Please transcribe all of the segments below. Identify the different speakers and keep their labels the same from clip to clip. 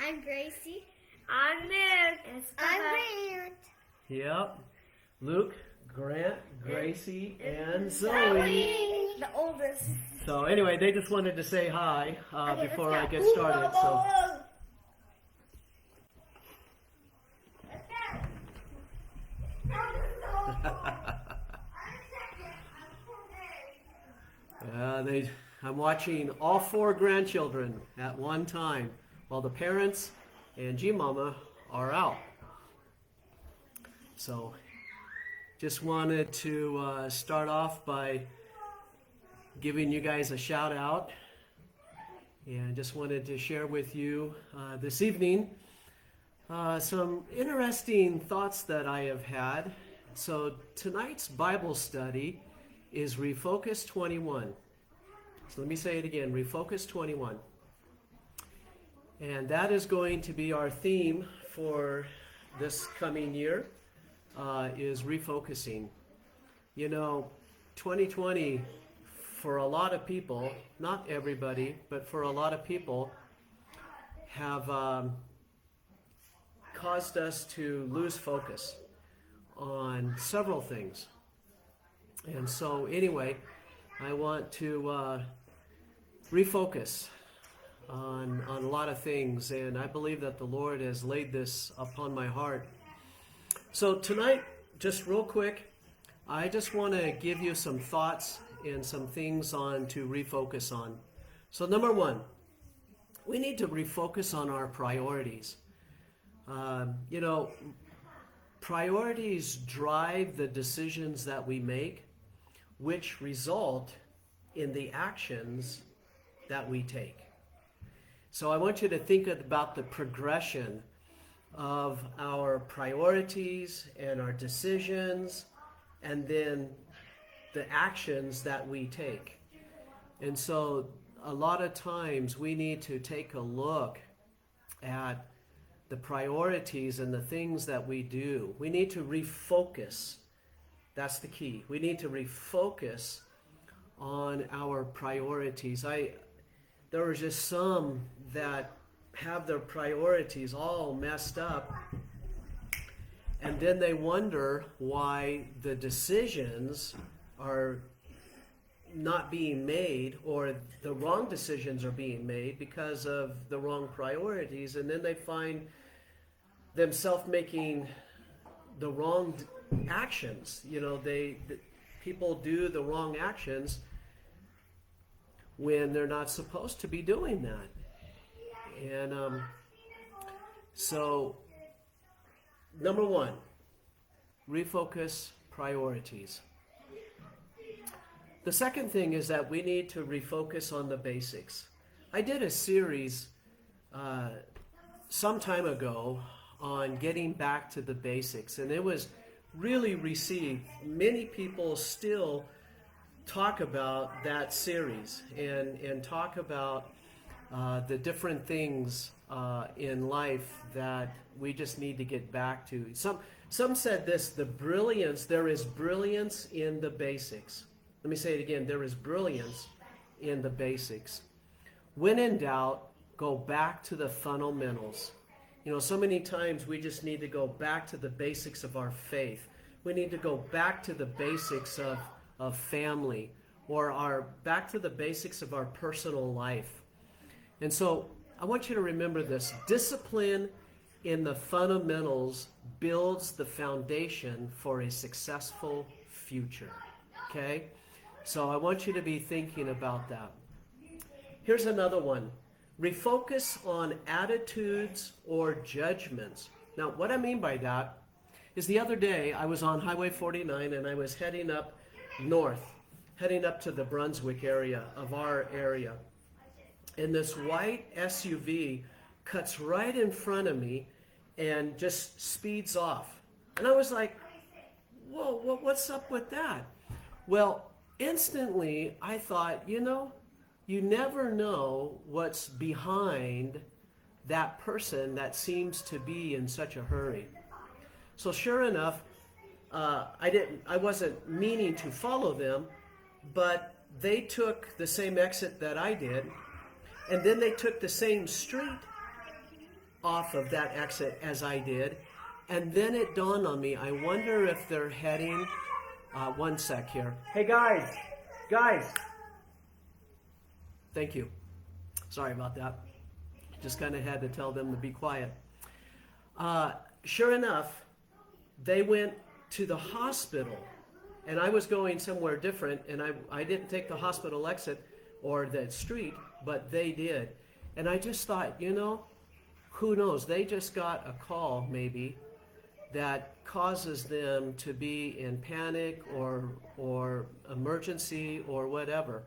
Speaker 1: I'm Gracie. I'm Luke. I'm Grant.
Speaker 2: Yep. Luke, Grant, Gracie, and Zoe.
Speaker 1: The oldest.
Speaker 2: So anyway, they just wanted to say hi before I get started. So. I'm watching all 4 grandchildren at one time while the parents and G-Mama are out. So just wanted to start off by giving you guys a shout out, and just wanted to share with you this evening some interesting thoughts that I have had. So tonight's Bible study is reFOCUS21. So let me say it again, reFOCUS21. And that is going to be our theme for this coming year, is refocusing. You know, 2020, for a lot of people, not everybody, but for a lot of people, have caused us to lose focus on several things. And so anyway, I want to refocus on a lot of things, and I believe that the Lord has laid this upon my heart. So tonight, just real quick, I just want to give you some thoughts and some things on to refocus on. So number 1, we need to refocus on our priorities. You know, priorities drive the decisions that we make, which result in the actions that we take. So I want you to think about the progression of our priorities and our decisions, and then the actions that we take. And so a lot of times we need to take a look at the priorities and the things that we do. We need to refocus. That's the key. We need to refocus on our priorities. There are just some that have their priorities all messed up, and then they wonder why the decisions are not being made, or the wrong decisions are being made because of the wrong priorities, and then they find themselves making the wrong actions. You know, people do the wrong actions when they're not supposed to be doing that. And so number 1, refocus priorities. The second thing is that we need to refocus on the basics. I did a series some time ago on getting back to the basics, and it was really received. Many people still talk about that series and talk about the different things in life that we just need to get back to. Some said this: there is brilliance in the basics. Let me say it again, there is brilliance in the basics. When in doubt, go back to the fundamentals. You know, so many times we just need to go back to the basics of our faith. We need to go back to the basics of family, or back to the basics of our personal life. And so I want you to remember this: discipline in the fundamentals builds the foundation for a successful future. Okay? So I want you to be thinking about that. Here's another one: refocus on attitudes or judgments. Now, what I mean by that is, the other day I was on Highway 49 and I was heading up north, heading up to the Brunswick area of our area. And this white SUV cuts right in front of me and just speeds off. And I was like, whoa, what's up with that? Well, instantly I thought, you know, you never know what's behind that person that seems to be in such a hurry. So sure enough, I wasn't meaning to follow them, but they took the same exit that I did, and then they took the same street off of that exit as I did. And then it dawned on me, I wonder if they're heading, one sec here. Hey guys. Thank you. Sorry about that. Just kind of had to tell them to be quiet. Sure enough, they went to the hospital, and I was going somewhere different, and I didn't take the hospital exit or the street, but they did. And I just thought, who knows? They just got a call, maybe, that causes them to be in panic or emergency or whatever.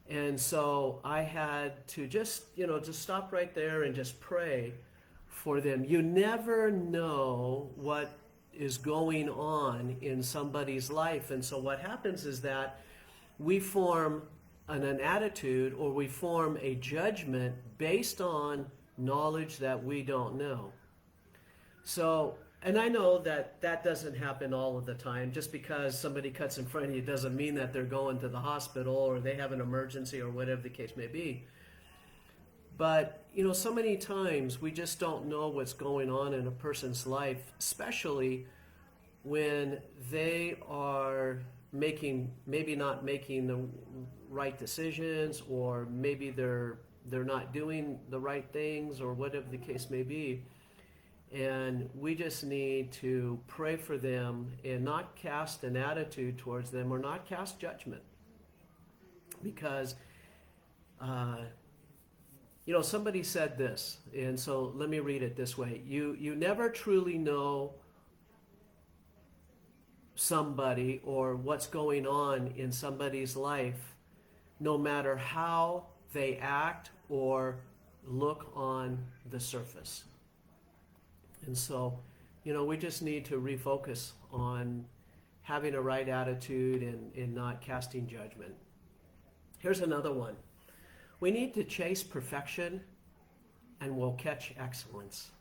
Speaker 2: And so I had to just stop right there and just pray for them. You never know what is going on in somebody's life. And so what happens is that we form an attitude, or we form a judgment based on knowledge that we don't know. So, and I know that doesn't happen all of the time. Just because somebody cuts in front of you doesn't mean that they're going to the hospital or they have an emergency or whatever the case may be. But, so many times we just don't know what's going on in a person's life, especially when they are maybe not making the right decisions, or maybe they're not doing the right things, or whatever the case may be. And we just need to pray for them and not cast an attitude towards them, or not cast judgment. Because, somebody said this, and so let me read it this way. You never truly know somebody or what's going on in somebody's life, no matter how they act or look on the surface. And so, we just need to refocus on having a right attitude and not casting judgment. Here's another one. We need to chase perfection, and we'll catch excellence.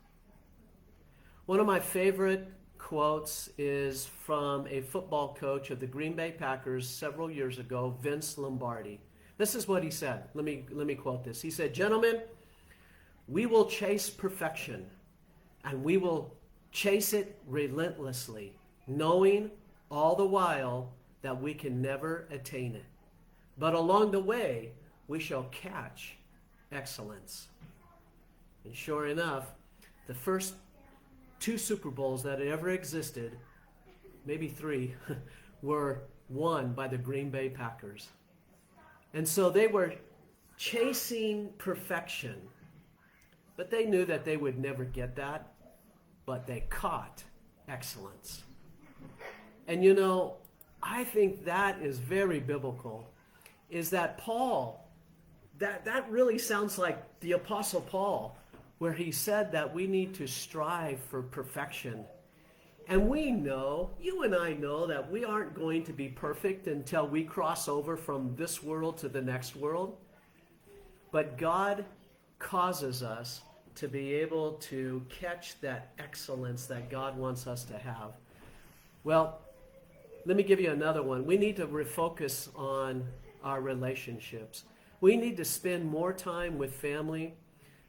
Speaker 2: One of my favorite quotes is from a football coach of the Green Bay Packers several years ago, Vince Lombardi. This is what he said. Let me quote this. He said, "Gentlemen, we will chase perfection, and we will chase it relentlessly, knowing all the while that we can never attain it. But along the way, we shall catch excellence." And sure enough, the first 2 Super Bowls that had ever existed, maybe 3, were won by the Green Bay Packers. And so they were chasing perfection, but they knew that they would never get that, but they caught excellence. And I think that is very biblical, is that Paul, that really sounds like the Apostle Paul, where he said that we need to strive for perfection. And we know, you and I know, that we aren't going to be perfect until we cross over from this world to the next world. But God causes us to be able to catch that excellence that God wants us to have. Well, let me give you another one. We need to refocus on our relationships. We need to spend more time with family.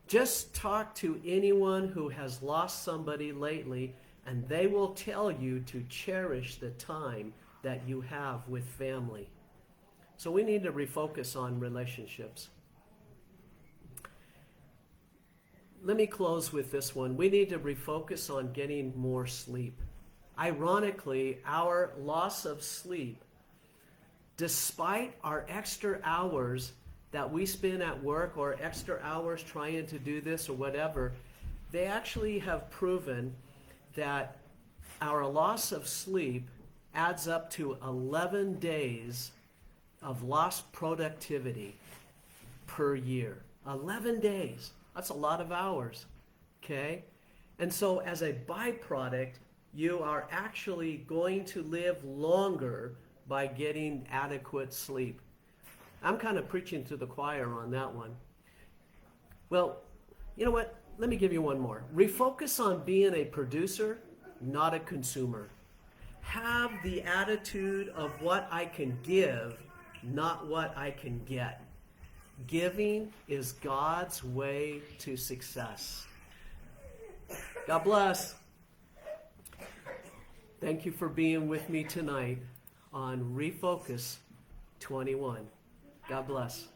Speaker 2: Just talk to anyone who has lost somebody lately, and they will tell you to cherish the time that you have with family. So we need to refocus on relationships. Let me close with this one. We need to refocus on getting more sleep. Ironically, our loss of sleep, despite our extra hours that we spend at work, or extra hours trying to do this or whatever, they actually have proven that our loss of sleep adds up to 11 days of lost productivity per year. 11 days. That's a lot of hours. Okay? And so as a byproduct, you are actually going to live longer by getting adequate sleep. I'm kind of preaching to the choir on that one. Well, you know what? Let me give you one more. Refocus on being a producer, not a consumer. Have the attitude of what I can give, not what I can get. Giving is God's way to success. God bless. Thank you for being with me tonight on reFOCUS 21. God bless.